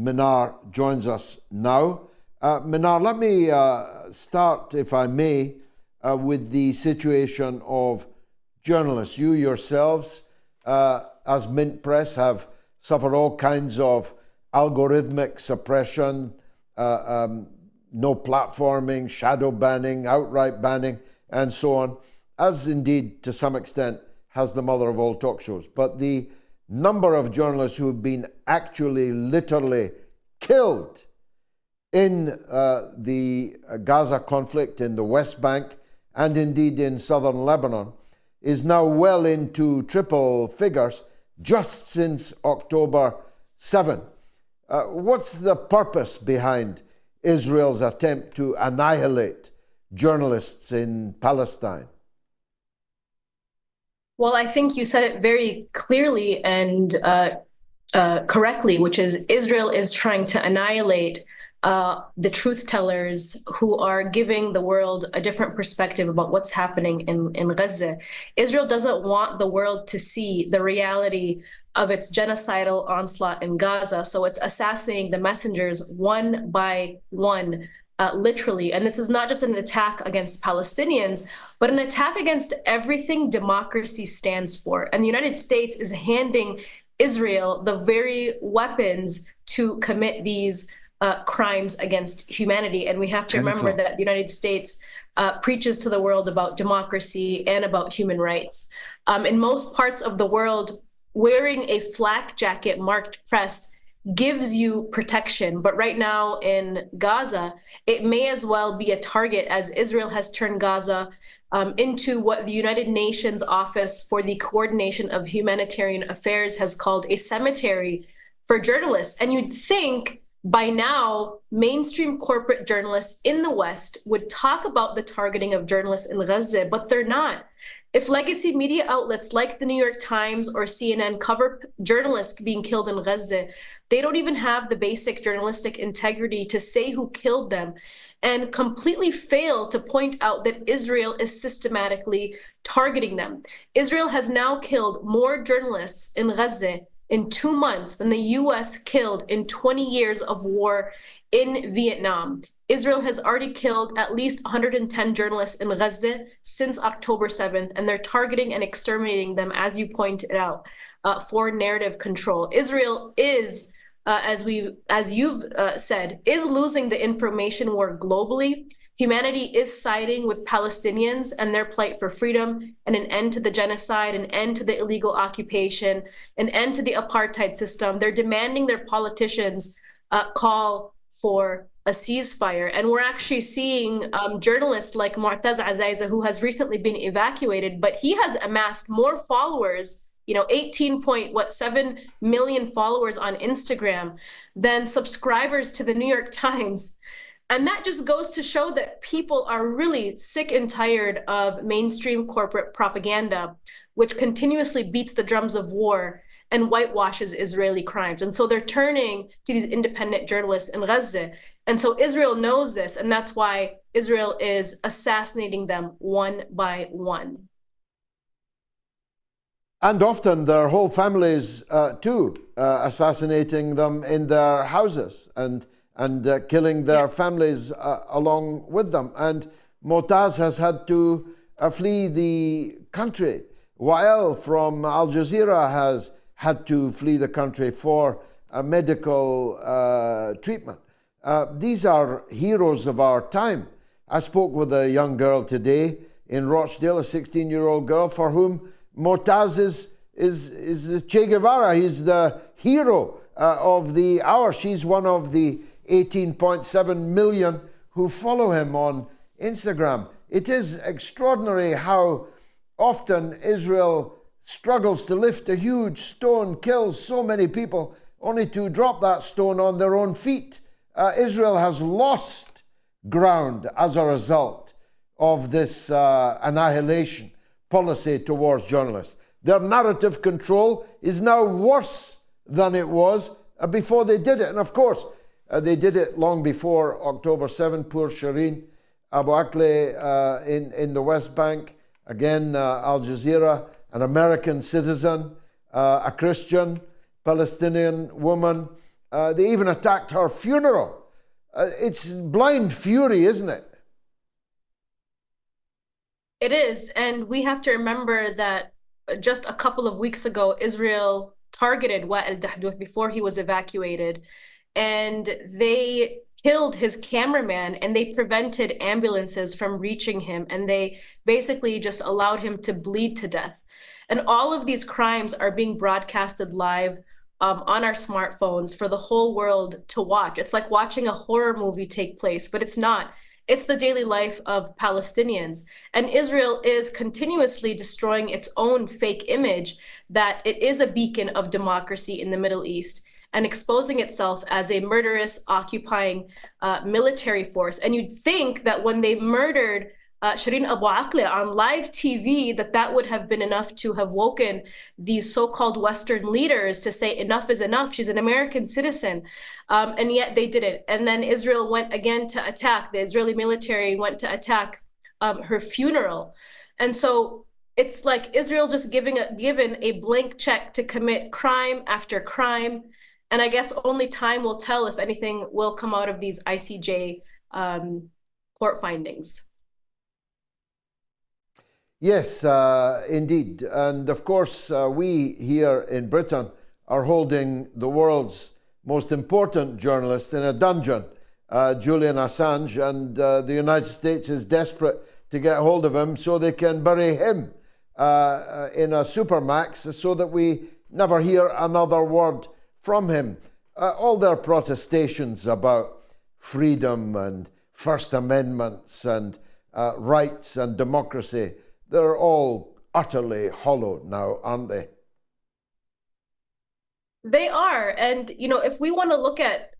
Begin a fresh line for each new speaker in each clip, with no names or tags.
Mnar joins us now. Mnar, let me start, if I may, with the situation of journalists. You yourselves, as Mint Press, have suffered all kinds of algorithmic suppression, no platforming, shadow banning, outright banning, and so on, as indeed, to some extent, has the mother of all talk shows. But the number of journalists who have been actually literally killed in the Gaza conflict, in the West Bank, and indeed in southern Lebanon, is now well into triple figures just since October 7. What's the purpose behind Israel's attempt to annihilate journalists in Palestine?
Well, I think you said it very clearly and correctly, which is Israel is trying to annihilate the truth tellers who are giving the world a different perspective about what's happening in Gaza. Israel doesn't want the world to see the reality of its genocidal onslaught in Gaza, so it's assassinating the messengers one by one, literally. And this is not just an attack against Palestinians, but an attack against everything democracy stands for. And the United States is handing Israel the very weapons to commit these crimes against humanity. And we have to remember that the United States preaches to the world about democracy and about human rights. In most parts of the world, wearing a flak jacket marked press gives you protection. But right now in Gaza, it may as well be a target, as Israel has turned Gaza into what the United Nations Office for the Coordination of Humanitarian Affairs has called a cemetery for journalists. And you'd think by now, mainstream corporate journalists in the West would talk about the targeting of journalists in Gaza, but they're not. If legacy media outlets like the New York Times or CNN cover journalists being killed in Gaza, they don't even have the basic journalistic integrity to say who killed them, and completely fail to point out that Israel is systematically targeting them. Israel has now killed more journalists in Gaza in 2 months than the US killed in 20 years of war in Vietnam. Israel has already killed at least 110 journalists in Gaza since October 7th, and they're targeting and exterminating them, as you pointed out, for narrative control. Israel is, as you've said, is losing the information war globally. Humanity is siding with Palestinians and their plight for freedom and an end to the genocide, an end to the illegal occupation, an end to the apartheid system. They're demanding their politicians call for a ceasefire. And we're actually seeing journalists like MOATS who has recently been evacuated, but he has amassed more followers, 18.7 million followers on Instagram than subscribers to the New York Times. And that just goes to show that people are really sick and tired of mainstream corporate propaganda, which continuously beats the drums of war and whitewashes Israeli crimes. And so they're turning to these independent journalists in Gaza. And so Israel knows this, and that's why Israel is assassinating them one by one.
And often their whole families too, assassinating them in their houses and killing their families along with them. And Motaz has had to flee the country, while from Al Jazeera has had to flee the country for medical treatment. These are heroes of our time. I spoke with a young girl today in Rochdale, a 16-year-old girl for whom Motaz is the Che Guevara. He's the hero of the hour. She's one of the 18.7 million who follow him on Instagram. It is extraordinary how often Israel struggles to lift a huge stone, kills so many people, only to drop that stone on their own feet. Israel has lost ground as a result of this annihilation policy towards journalists. Their narrative control is now worse than it was before they did it. And of course, they did it long before October 7. Poor Shireen Abu Akleh in the West Bank. Again, Al Jazeera, an American citizen, a Christian, Palestinian woman They even attacked her funeral. It's blind fury, isn't it?
It is. And we have to remember that just a couple of weeks ago, Israel targeted Wa'il Dahdouh before he was evacuated. And they killed his cameraman and they prevented ambulances from reaching him. And they basically just allowed him to bleed to death. And all of these crimes are being broadcasted live on our smartphones for the whole world to watch. It's like watching a horror movie take place, but it's not. It's the daily life of Palestinians. And Israel is continuously destroying its own fake image that it is a beacon of democracy in the Middle East and exposing itself as a murderous, occupying military force. And you'd think that when they murdered Shireen Abu Akleh on live TV, that would have been enough to have woken these so-called Western leaders to say enough is enough. She's an American citizen. And yet they didn't. And then Israel went again to attack. The Israeli military went to attack her funeral. And so it's like Israel's just given a blank check to commit crime after crime. And I guess only time will tell if anything will come out of these ICJ court findings.
Yes, indeed. And of course, we here in Britain are holding the world's most important journalist in a dungeon, Julian Assange, and the United States is desperate to get hold of him so they can bury him in a supermax so that we never hear another word from him. All their protestations about freedom and First Amendments and rights and democracy, they're all utterly hollow now, aren't they?
They are. And, you know, if we want to look at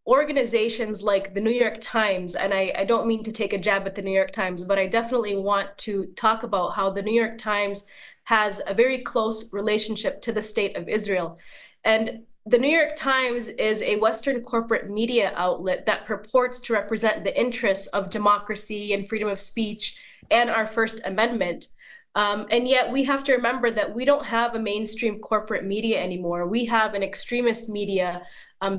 organizations like the New York Times, and I don't mean to take a jab at the New York Times, but I definitely want to talk about how the New York Times has a very close relationship to the state of Israel. And the New York Times is a Western corporate media outlet that purports to represent the interests of democracy and freedom of speech and our First Amendment. And yet we have to remember that we don't have a mainstream corporate media anymore. We have an extremist media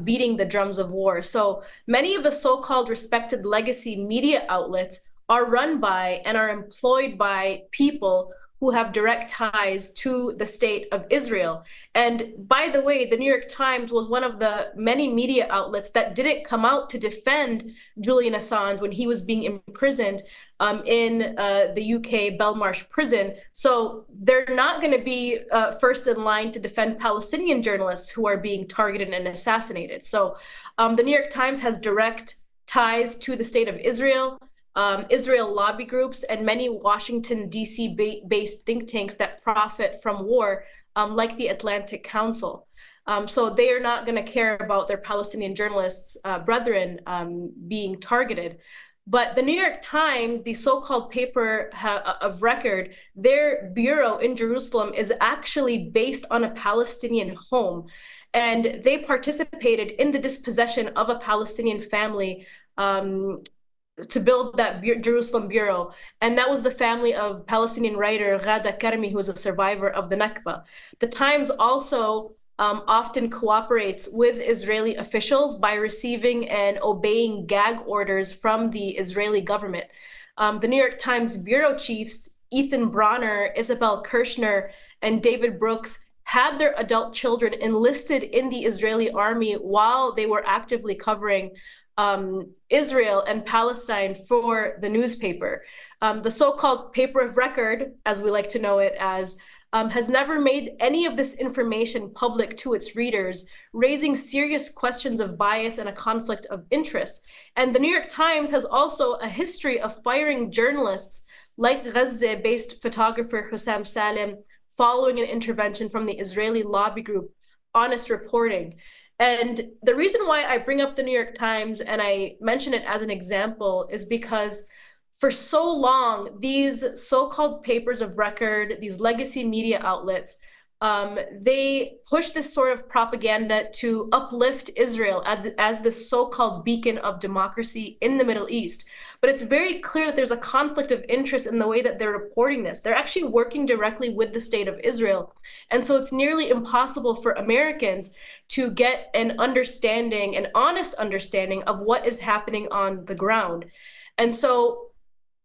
beating the drums of war. So many of the so-called respected legacy media outlets are run by and are employed by people who have direct ties to the state of Israel. And by the way, the New York Times was one of the many media outlets that didn't come out to defend Julian Assange when he was being imprisoned in the UK Belmarsh prison. So they're not going to be first in line to defend Palestinian journalists who are being targeted and assassinated. So the New York Times has direct ties to the state of Israel. Israel lobby groups, and many Washington, D.C. based think tanks that profit from war, like the Atlantic Council. So they are not going to care about their Palestinian journalists, brethren, being targeted. But the New York Times, the so-called paper of record, their bureau in Jerusalem is actually based on a Palestinian home. And they participated in the dispossession of a Palestinian family to build that Jerusalem bureau. And that was the family of Palestinian writer Ghada Karmi, who was a survivor of the Nakba. The Times also often cooperates with Israeli officials by receiving and obeying gag orders from the Israeli government. The New York Times bureau chiefs, Ethan Bronner, Isabel Kirshner, and David Brooks, had their adult children enlisted in the Israeli army while they were actively covering Israel and Palestine for the newspaper. The so-called paper of record, as we like to know it as, has never made any of this information public to its readers, raising serious questions of bias and a conflict of interest. And the New York Times has also a history of firing journalists like Gaza-based photographer Hussam Salem following an intervention from the Israeli lobby group Honest Reporting. And the reason why I bring up the New York Times and I mention it as an example is because for so long, these so-called papers of record, these legacy media outlets, they push this sort of propaganda to uplift Israel as this so-called beacon of democracy in the Middle East. But it's very clear that there's a conflict of interest in the way that they're reporting this. They're actually working directly with the state of Israel. And so it's nearly impossible for Americans to get an understanding, an honest understanding of what is happening on the ground. And so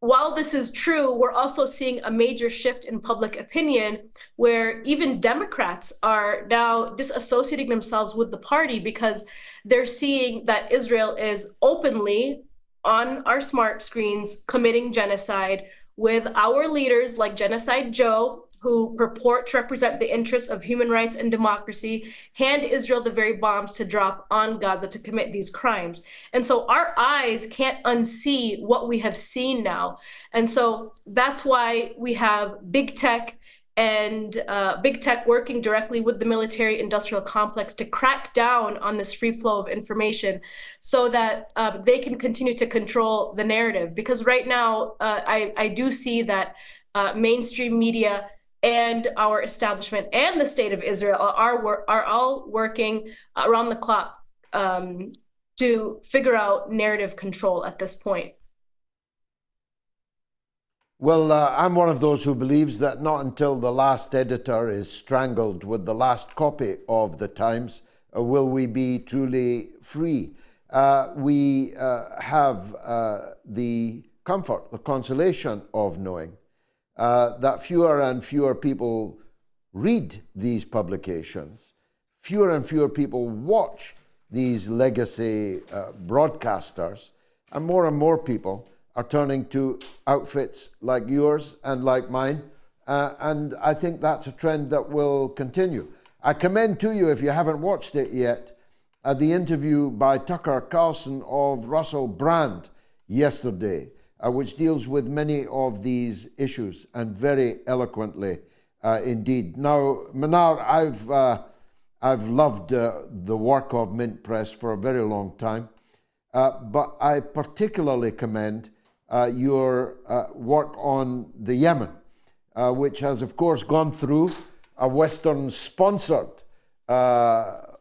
while this is true, we're also seeing a major shift in public opinion where even Democrats are now disassociating themselves with the party because they're seeing that Israel is openly on our smart screens committing genocide with our leaders like Genocide Joe, who purport to represent the interests of human rights and democracy, hand Israel the very bombs to drop on Gaza to commit these crimes. And so our eyes can't unsee what we have seen now. And so that's why we have big tech working directly with the military industrial complex to crack down on this free flow of information so that they can continue to control the narrative. Because right now, I do see that mainstream media and our establishment and the state of Israel are all working around the clock to figure out narrative control at this point.
Well, I'm one of those who believes that not until the last editor is strangled with the last copy of the Times will we be truly free. We have the comfort, the consolation of knowing that fewer and fewer people read these publications, fewer and fewer people watch these legacy broadcasters, and more people are turning to outfits like yours and like mine, and I think that's a trend that will continue. I commend to you, if you haven't watched it yet, the interview by Tucker Carlson of Russell Brand yesterday, which deals with many of these issues and very eloquently indeed. Now, Mnar, I've loved the work of Mint Press for a very long time, but I particularly commend your work on the Yemen, which has, of course, gone through a Western-sponsored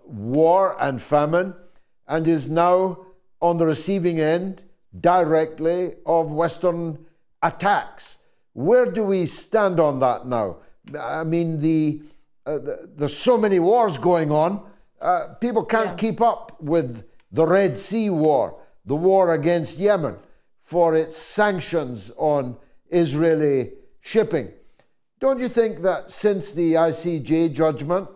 war and famine and is now on the receiving end directly of Western attacks. Where do we stand on that now? I mean, there's so many wars going on. People can't keep up with the Red Sea War, the war against Yemen for its sanctions on Israeli shipping. Don't you think that since the ICJ judgment,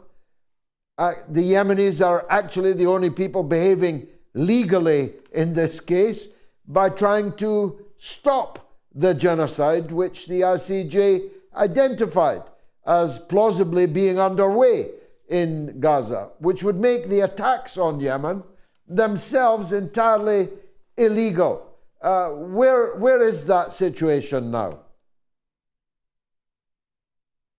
the Yemenis are actually the only people behaving legally in this case by trying to stop the genocide which the ICJ identified as plausibly being underway in Gaza, which would make the attacks on Yemen themselves entirely illegal? Where is that situation now?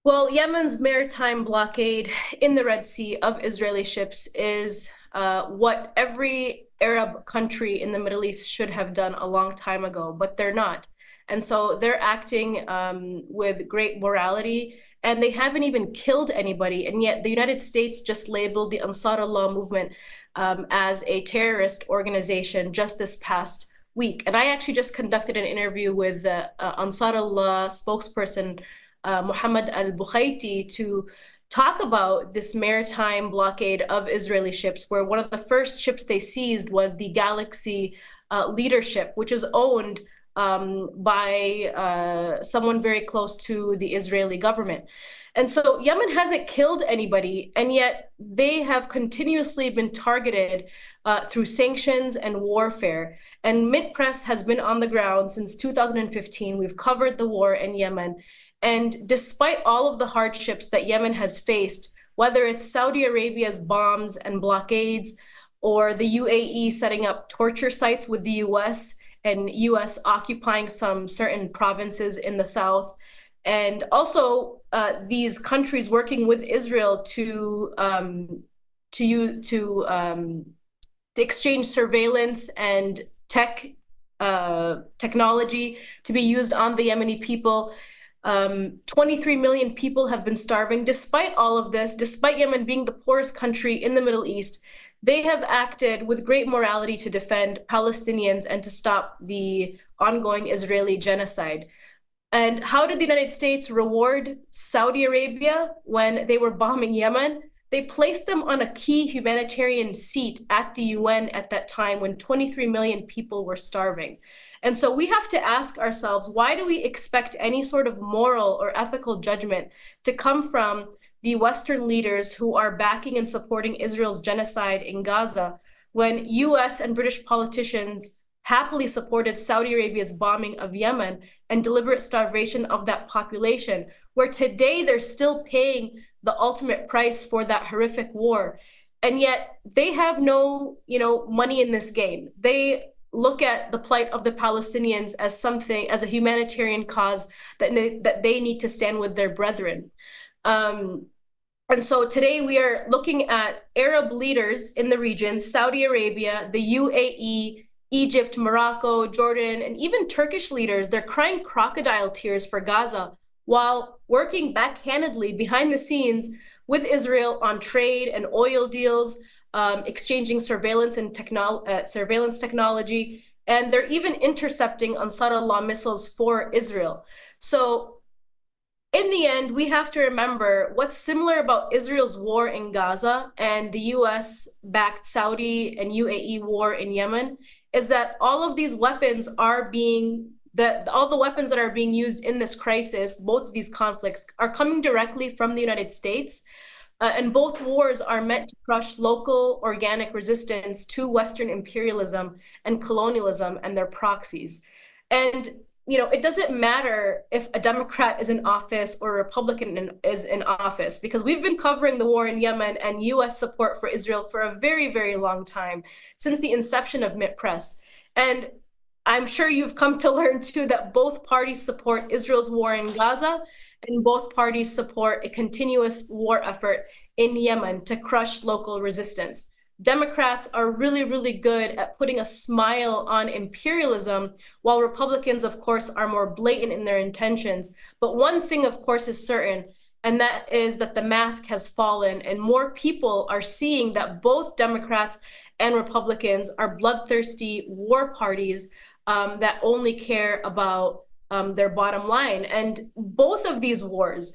Well, Yemen's maritime blockade in the Red Sea of Israeli ships is what every Arab country in the Middle East should have done a long time ago, but they're not. And so they're acting with great morality, and they haven't even killed anybody. And yet the United States just labeled the Ansar Allah movement as a terrorist organization just this past week. And I actually just conducted an interview with the Ansar Allah spokesperson, Mohammed al-Bukhaiti, to talk about this maritime blockade of Israeli ships, where one of the first ships they seized was the Galaxy leadership, which is owned by someone very close to the Israeli government. And so Yemen hasn't killed anybody, and yet they have continuously been targeted through sanctions and warfare. And Mint Press has been on the ground since 2015. We've covered the war in Yemen. And despite all of the hardships that Yemen has faced, whether it's Saudi Arabia's bombs and blockades, or the UAE setting up torture sites with the US, and US occupying some certain provinces in the south, and also these countries working with Israel to exchange surveillance and technology to be used on the Yemeni people. 23 million people have been starving. Despite all of this, despite Yemen being the poorest country in the Middle East, they have acted with great morality to defend Palestinians and to stop the ongoing Israeli genocide. And how did the United States reward Saudi Arabia when they were bombing Yemen? They placed them on a key humanitarian seat at the UN at that time when 23 million people were starving. And so we have to ask ourselves, why do we expect any sort of moral or ethical judgment to come from the Western leaders who are backing and supporting Israel's genocide in Gaza when US and British politicians happily supported Saudi Arabia's bombing of Yemen and deliberate starvation of that population, where today they're still paying the ultimate price for that horrific war. And yet they have no, money in this game. They look at the plight of the Palestinians as something, as a humanitarian cause that they need to stand with their brethren. And so today we are looking at Arab leaders in the region, Saudi Arabia, the UAE, Egypt, Morocco, Jordan, and even Turkish leaders. They're crying crocodile tears for Gaza while working backhandedly behind the scenes with Israel on trade and oil deals, exchanging surveillance and surveillance technology, and they're even intercepting Ansarallah missiles for Israel. So in the end, we have to remember what's similar about Israel's war in Gaza and the US-backed Saudi and UAE war in Yemen is that all of these weapons are all the weapons that are being used in this crisis, both of these conflicts, are coming directly from the United States. And both wars are meant to crush local organic resistance to Western imperialism and colonialism and their proxies. And it doesn't matter if a Democrat is in office or a Republican is in office, because we've been covering the war in Yemen and US support for Israel for a very, very long time, since the inception of MIT Press. And I'm sure you've come to learn too that both parties support Israel's war in Gaza, and both parties support a continuous war effort in Yemen to crush local resistance. Democrats are really, really good at putting a smile on imperialism, while Republicans, of course, are more blatant in their intentions. But one thing, of course, is certain, and that is that the mask has fallen, and more people are seeing that both Democrats and Republicans are bloodthirsty war parties that only care about their bottom line. And both of these wars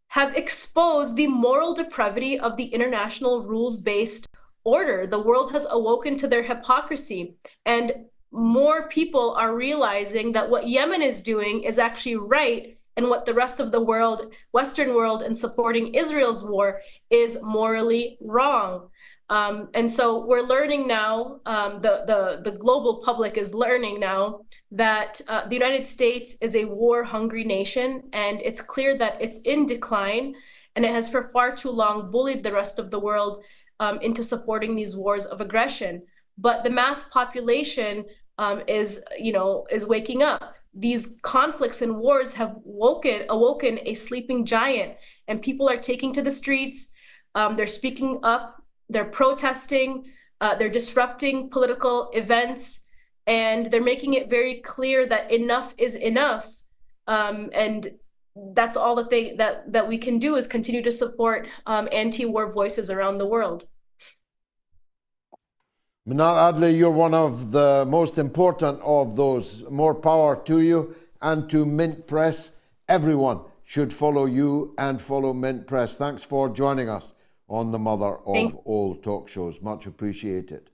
have exposed the moral depravity of the international rules-based order. The world has awoken to their hypocrisy, and more people are realizing that what Yemen is doing is actually right, and what the rest of the world, Western world, and supporting Israel's war is morally wrong. And so we're learning now, the global public is learning now that the United States is a war-hungry nation, and it's clear that it's in decline, and it has for far too long bullied the rest of the world into supporting these wars of aggression. But the mass population is waking up. These conflicts and wars have awoken a sleeping giant, and people are taking to the streets. They're speaking up. They're protesting. They're disrupting political events, and they're making it very clear that enough is enough. And that's all that we can do, is continue to support anti-war voices around the world.
Mnar Adley, you're one of the most important of those. More power to you and to Mint Press. Everyone should follow you and follow Mint Press. Thanks for joining us on the mother of all talk shows. Much appreciated.